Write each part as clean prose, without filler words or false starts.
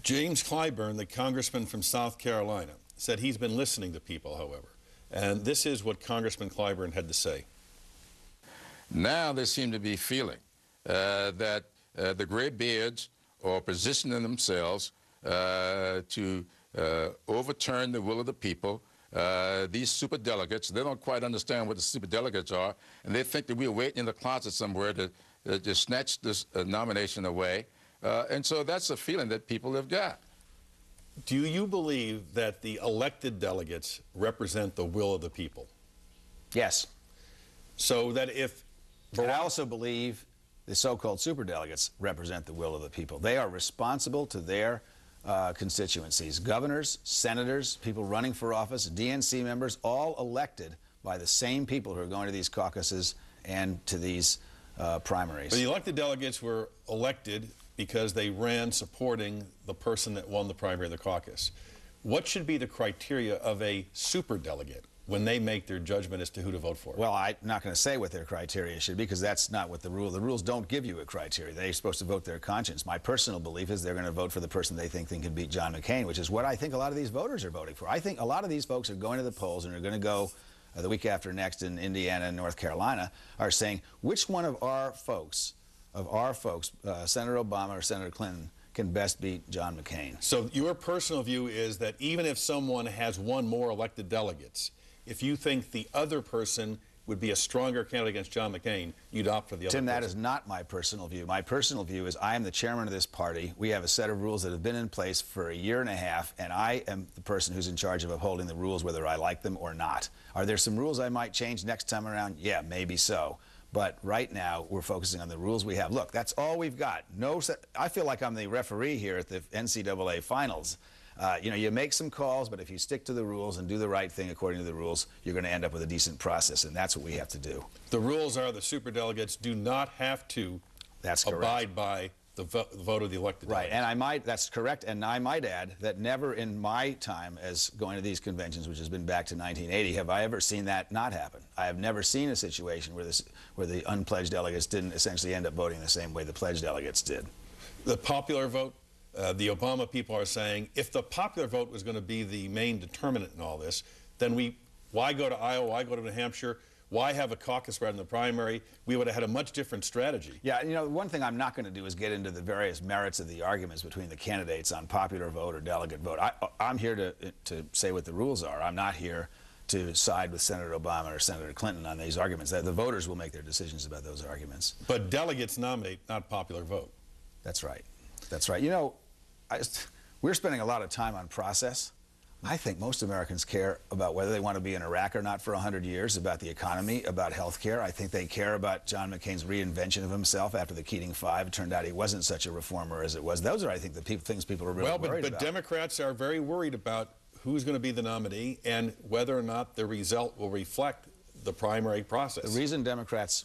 James Clyburn, the congressman from South Carolina, said he's been listening to people, however. And this is what Congressman Clyburn had to say. Now they seem to be feeling that the gray beards are positioning themselves to overturn the will of the people. These superdelegates, they don't quite understand what the superdelegates are, and they think that we're waiting in the closet somewhere to snatch this nomination away. And so that's a feeling that people have got. Do you believe that the elected delegates represent the will of the people? Yes. So that if... But I also believe the so-called superdelegates represent the will of the people. They are responsible to their constituencies. Governors, senators, people running for office, DNC members, all elected by the same people who are going to these caucuses and to these primaries. But the elected delegates were elected because they ran supporting the person that won the primary of the caucus. What should be the criteria of a superdelegate when they make their judgment as to who to vote for? Well, I'm not going to say what their criteria should be, because that's not what the rules don't give you a criteria. They're supposed to vote their conscience. My personal belief is they're going to vote for the person they think can beat John McCain, which is what I think a lot of these voters are voting for. I think a lot of these folks are going to the polls and are going to go the week after next in Indiana and North Carolina, are saying which one of our folks, Senator Obama or Senator Clinton, can best beat John McCain. So your personal view is that even if someone has won more elected delegates, if you think the other person would be a stronger candidate against John McCain, you'd opt for the other person. Tim, that is not my personal view. My personal view is I am the chairman of this party. We have a set of rules that have been in place for a year and a half, and I am the person who's in charge of upholding the rules, whether I like them or not. Are there some rules I might change next time around? Yeah, maybe so. But right now, we're focusing on the rules we have. Look, that's all we've got. I feel like I'm the referee here at the NCAA finals. You know, you make some calls, but if you stick to the rules and do the right thing according to the rules, you're going to end up with a decent process, and that's what we have to do. The rules are the superdelegates do not have to abide by the vote of the elected delegates. Right, and that's correct, and I might add that never in my time as going to these conventions, which has been back to 1980, have I ever seen that not happen. I have never seen a situation where the unpledged delegates didn't essentially end up voting the same way the pledged delegates did. The popular vote, the Obama people are saying, if the popular vote was going to be the main determinant in all this, then why go to Iowa, why go to New Hampshire, why have a caucus rather than the primary? We would have had a much different strategy. Yeah, you know, one thing I'm not going to do is get into the various merits of the arguments between the candidates on popular vote or delegate vote. I'm here to say what the rules are. I'm not here to side with Senator Obama or Senator Clinton on these arguments. The voters will make their decisions about those arguments. But delegates nominate, not popular vote. That's right. That's right. You know, we're spending a lot of time on process. I think most Americans care about whether they want to be in Iraq or not for 100 years, about the economy, about health care. I think they care about John McCain's reinvention of himself after the Keating Five. It turned out he wasn't such a reformer as it was. Those are, I think, the things people are really worried about. But Democrats are very worried about who's going to be the nominee and whether or not the result will reflect the primary process. The reason Democrats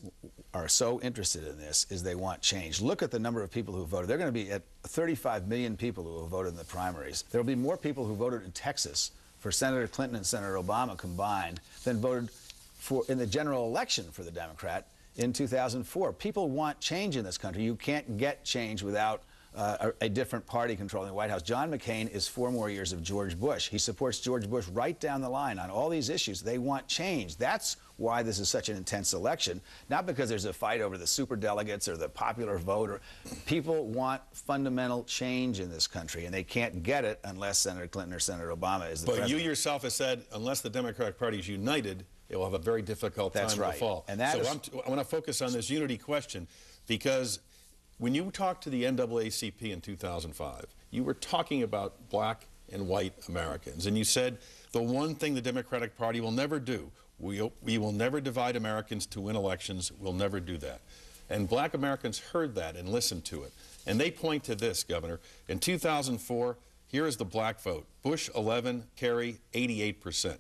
are so interested in this is they want change. Look at the number of people who voted. They're going to be at 35 million people who have voted in the primaries. There will be more people who voted in Texas for Senator Clinton and Senator Obama combined than voted in the general election for the Democrat in 2004. People want change in this country. You can't get change without a different party controlling the White House. John McCain is 4 more years of George Bush. He supports George Bush right down the line on all these issues. They want change. That's why this is such an intense election, not because there's a fight over the superdelegates or the popular vote. People want fundamental change in this country, and they can't get it unless Senator Clinton or Senator Obama is the president. But you yourself have said, unless the Democratic Party is united, it will have a very difficult time in the fall. And I want to focus on this unity question, because when you talked to the NAACP in 2005, you were talking about black and white Americans, and you said the one thing the Democratic Party will never do, we will never divide Americans to win elections. We'll never do that. And black Americans heard that and listened to it. And they point to this, Governor. In 2004, here is the black vote. Bush 11, Kerry 88%.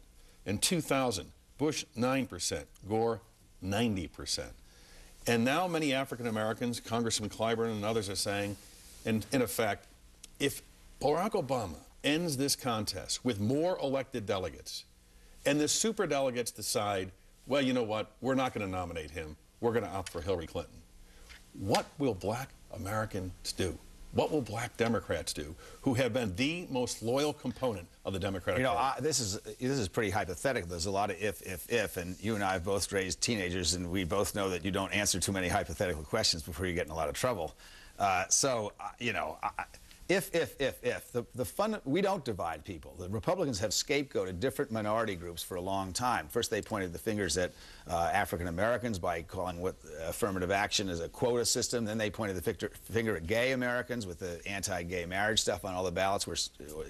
In 2000, Bush 9%, Gore 90%. And now many African Americans, Congressman Clyburn and others are saying, in effect, if Barack Obama ends this contest with more elected delegates, and the superdelegates decide, well, you know what, we're not going to nominate him, we're going to opt for Hillary Clinton, what will black Americans do? What will black Democrats do, who have been the most loyal component of the Democratic Party? This is pretty hypothetical. There's a lot of if, and you and I have both raised teenagers, and we both know that you don't answer too many hypothetical questions before you get in a lot of trouble. We don't divide people. The Republicans have scapegoated different minority groups for a long time. First, they pointed the fingers at African Americans by calling what affirmative action is a quota system. Then they pointed the finger at gay Americans with the anti-gay marriage stuff on all the ballots where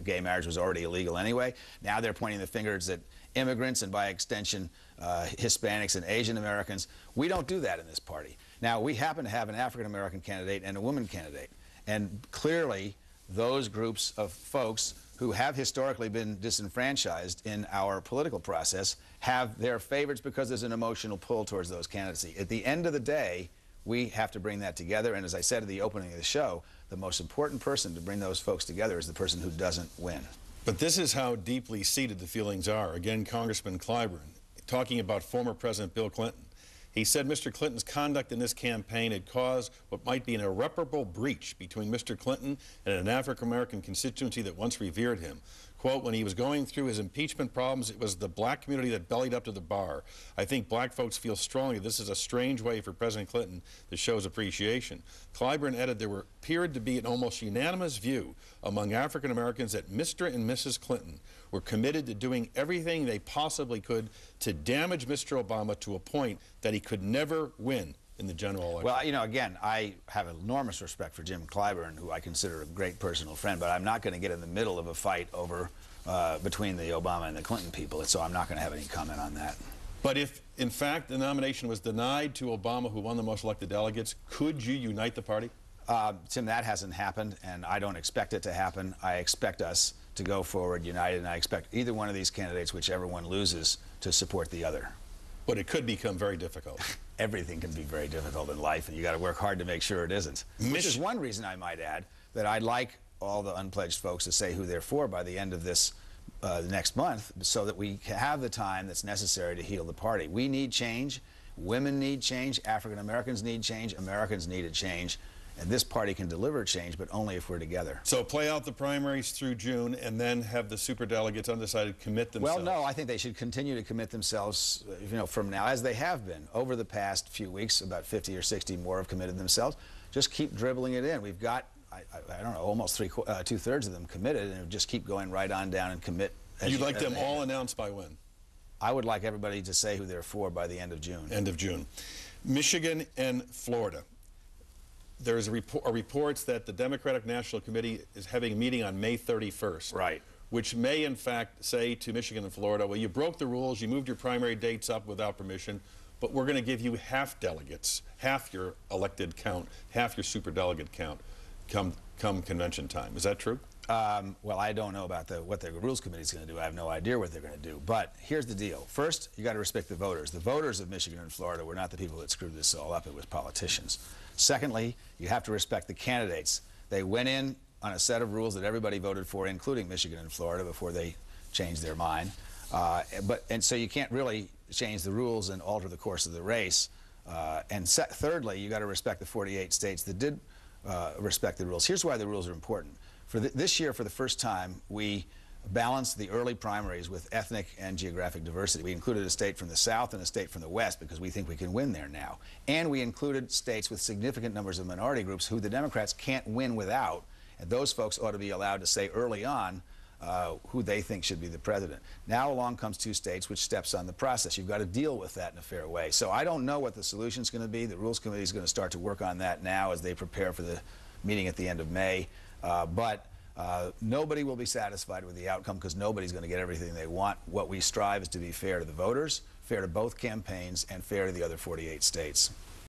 gay marriage was already illegal anyway. Now they're pointing the fingers at immigrants and, by extension, Hispanics and Asian Americans. We don't do that in this party. Now, we happen to have an African American candidate and a woman candidate. And clearly, those groups of folks who have historically been disenfranchised in our political process have their favorites because there's an emotional pull towards those candidacy. At the end of the day, we have to bring that together. And as I said at the opening of the show, the most important person to bring those folks together is the person who doesn't win. But this is how deeply seated the feelings are. Again, Congressman Clyburn, talking about former President Bill Clinton. He said Mr. Clinton's conduct in this campaign had caused what might be an irreparable breach between Mr. Clinton and an African-American constituency that once revered him. Quote, when he was going through his impeachment problems, it was the black community that bellied up to the bar. I think black folks feel strongly this is a strange way for President Clinton to show his appreciation. Clyburn added there appeared to be an almost unanimous view among African Americans that Mr. and Mrs. Clinton were committed to doing everything they possibly could to damage Mr. Obama to a point that he could never win in the general election. Well, again, I have enormous respect for Jim Clyburn, who I consider a great personal friend, but I'm not going to get in the middle of a fight over between the Obama and the Clinton people, and so I'm not going to have any comment on that. But if, in fact, the nomination was denied to Obama, who won the most elected delegates, could you unite the party? Tim, that hasn't happened, and I don't expect it to happen. I expect us to go forward united, and I expect either one of these candidates, whichever one loses, to support the other. But it could become very difficult. Everything can be very difficult in life, and you got to work hard to make sure it isn't. Which is one reason, I might add, that I'd like all the unpledged folks to say who they're for by the end of this next month, so that we have the time that's necessary to heal the party. We need change. Women need change. African Americans need change. Americans need a change. And this party can deliver change, but only if we're together. So play out the primaries through June and then have the superdelegates undecided commit themselves. Well, no, I think they should continue to commit themselves, from now, as they have been. Over the past few weeks, about 50 or 60 more have committed themselves. Just keep dribbling it in. We've got, I don't know, almost two-thirds of them committed, and just keep going right on down and commit. You'd like them all announced by when? I would like everybody to say who they're for by the end of June. End of June. Michigan and Florida. There's reports that the Democratic National Committee is having a meeting on May 31st. Right. Which may, in fact, say to Michigan and Florida, well, you broke the rules, you moved your primary dates up without permission, but we're going to give you half delegates, half your elected count, half your superdelegate count come convention time. Is that true? Well, I don't know about what the Rules Committee is going to do. I have no idea what they're going to do. But here's the deal. First, you got to respect the voters. The voters of Michigan and Florida were not the people that screwed this all up. It was politicians. Secondly, you have to respect the candidates. They went in on a set of rules that everybody voted for, including Michigan and Florida, before they changed their mind. And so you can't really change the rules and alter the course of the race. Thirdly, you got to respect the 48 states that did respect the rules. Here's why the rules are important. This year, for the first time, we balanced the early primaries with ethnic and geographic diversity. We included a state from the South and a state from the West because we think we can win there now. And we included states with significant numbers of minority groups who the Democrats can't win without. And those folks ought to be allowed to say early on who they think should be the president. Now along comes two states, which steps on the process. You've got to deal with that in a fair way. So I don't know what the solution's going to be. The Rules Committee is going to start to work on that now as they prepare for the meeting at the end of May. Nobody will be satisfied with the outcome because nobody's going to get everything they want. What we strive is to be fair to the voters, fair to both campaigns, and fair to the other 48 states.